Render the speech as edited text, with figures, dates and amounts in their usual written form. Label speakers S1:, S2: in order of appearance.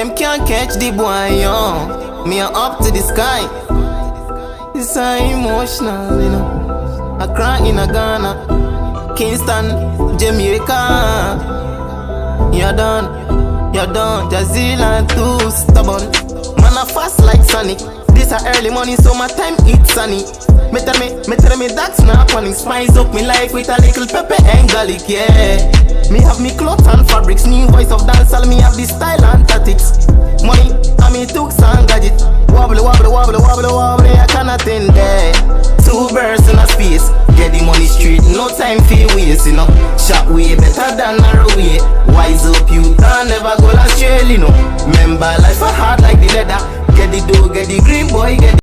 S1: Them can't catch the boy, yo. Me are up to the sky. This are emotional, you know. I cry in a Ghana, Kingston, Jamaica. You're done, Jahzilla too stubborn. Man I fast like Sonic. This a early morning so my time it's sunny. Me tell me that's not funny. Spice up me life with a little pepper and garlic, yeah. Me have me clothes and fabrics, new voice of dancehall. Me have the style and tactics. Money, and me took and gadget. Wobble, I cannot end there. 2 birds in a space, get the money straight, no time for waste, you know. Shot way better than narrow way. Wise up you, can never go astray, you know. Remember life a hard like the leather. Get the dough, get the green boy, get the